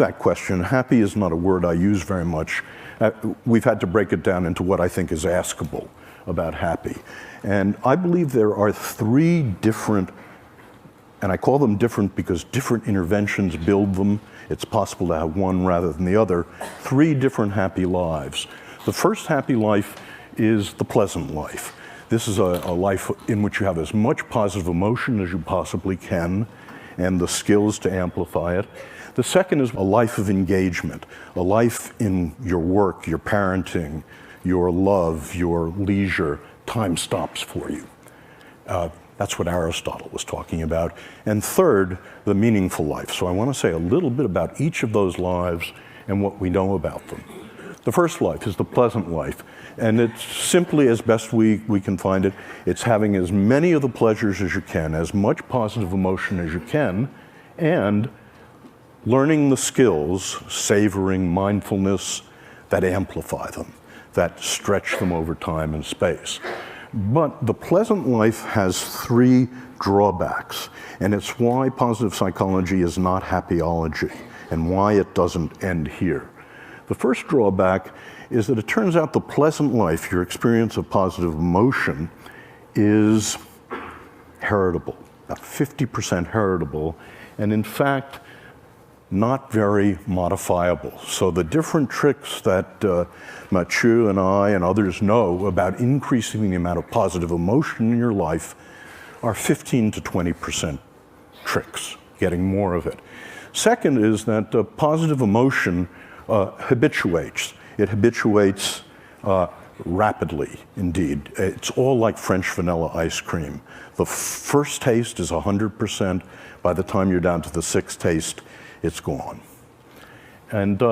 that question. Happy is not a word I use very much. We've had to break it down into what I think is askable about happy. And I believe there are three different, and I call them different because different interventions build them. It's possible to have one rather than the other. Three different happy lives. The first happy life is the pleasant life. This is a life in which you have as much positive emotion as you possibly can and the skills to amplify it. The second is a life of engagement, a life in your work, your parenting, your love, your leisure. Time stops for you. That's what Aristotle was talking about. And third, the meaningful life. So I want to say a little bit about each of those lives and what we know about them. The first life is the pleasant life. And it's simply, as best we can find it, it's having as many of the pleasures as you can, as much positive emotion as you can, and learning the skills, savoring mindfulness, that amplify them, that stretch them over time and space. But the pleasant life has three drawbacks, and it's why positive psychology is not happyology, and why it doesn't end here. The first drawback is that it turns out the pleasant life, your experience of positive emotion, is heritable, about 50% heritable, and in fact, not very modifiable. So the different tricks that Mathieu and I and others know about increasing the amount of positive emotion in your life are 15 to 20% tricks, getting more of it. Second is that positive emotion habituates. It habituates rapidly, indeed. It's all like French vanilla ice cream. The first taste is 100%. By the time you're down to the sixth taste, it's gone. And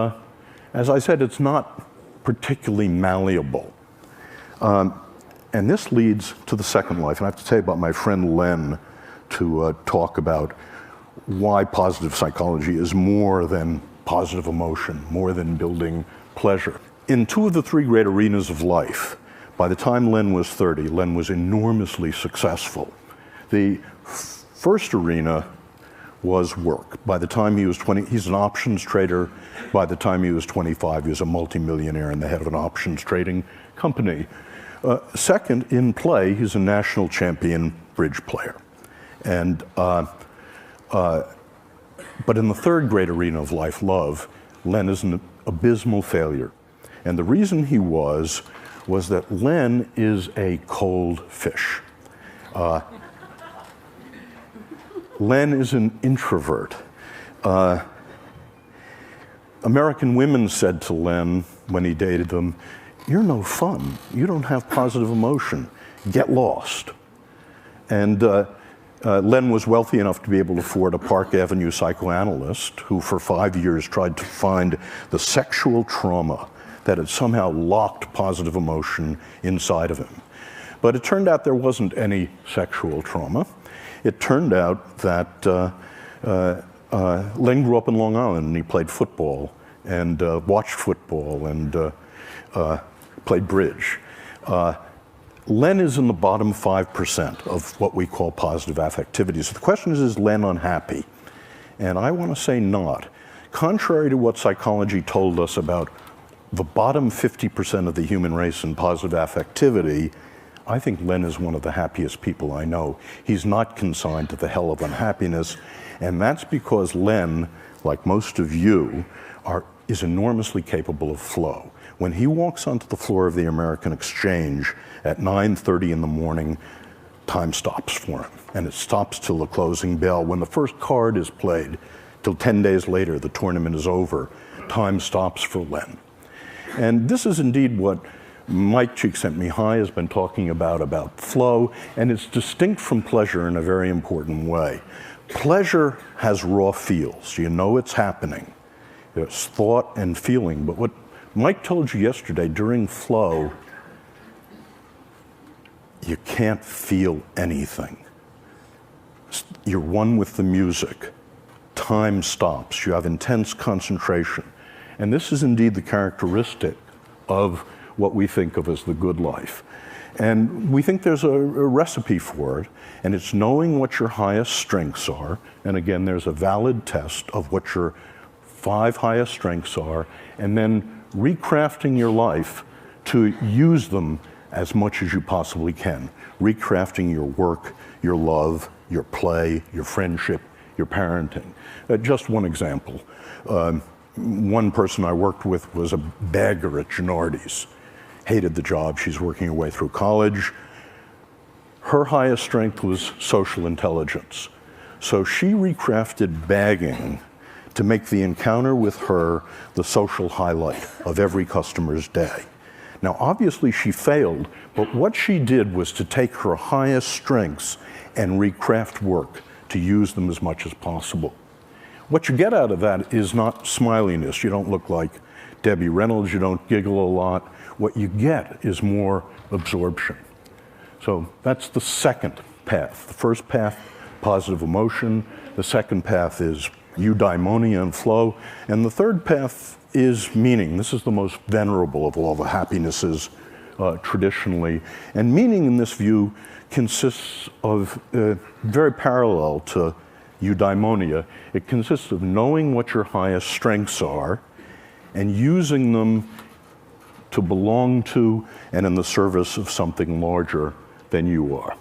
as I said, it's not particularly malleable. And this leads to the second life. And I have to tell you about my friend Len to talk about why positive psychology is more than positive emotion, more than building pleasure. In two of the three great arenas of life, by the time Len was 30, Len was enormously successful. The first arena was work. By the time he was 20, he's an options trader. By the time he was 25, he was a multimillionaire and the head of an options trading company. Second, in play, he's a national champion bridge player. And, but in the third great arena of life, love, Len is an abysmal failure. And the reason he was that Len is a cold fish. Len is an introvert. American women said to Len when he dated them, "You're no fun. You don't have positive emotion. Get lost." And Len was wealthy enough to be able to afford a Park Avenue psychoanalyst who for 5 years tried to find the sexual trauma that had somehow locked positive emotion inside of him. But it turned out there wasn't any sexual trauma. It turned out that Len grew up in Long Island and he played football and watched football and played bridge. Len is in the bottom 5% of what we call positive affectivity. So the question is Len unhappy? And I want to say not. Contrary to what psychology told us about the bottom 50% of the human race in positive affectivity, I think Len is one of the happiest people I know. He's not consigned to the hell of unhappiness, and that's because Len, like most of you, is enormously capable of flow. When he walks onto the floor of the American Exchange at 9:30 in the morning, time stops for him, and it stops till the closing bell. When the first card is played, till 10 days later, the tournament is over, time stops for Len. And this is indeed what Mike Csikszentmihalyi has been talking about flow, and it's distinct from pleasure in a very important way. Pleasure has raw feels. You know it's happening. There's thought and feeling. But what Mike told you yesterday, during flow, you can't feel anything. You're one with the music. Time stops. You have intense concentration. And this is indeed the characteristic of what we think of as the good life. And we think there's a recipe for it, and it's knowing what your highest strengths are. And again, there's a valid test of what your 5 highest strengths are, and then recrafting your life to use them as much as you possibly can. Recrafting your work, your love, your play, your friendship, your parenting. Just one example. One person I worked with was a bagger at Gennardi's. Hated the job. She's working her way through college. Her highest strength was social intelligence. So she recrafted bagging to make the encounter with her the social highlight of every customer's day. Now, obviously she failed, but what she did was to take her highest strengths and recraft work to use them as much as possible. What you get out of that is not smiliness. You don't look like Debbie Reynolds, you don't giggle a lot. What you get is more absorption. So that's the second path. The first path, positive emotion. The second path is eudaimonia and flow. And the third path is meaning. This is the most venerable of all the happinesses traditionally. And meaning in this view consists of, very parallel to eudaimonia, it consists of knowing what your highest strengths are and using them to belong to and in the service of something larger than you are.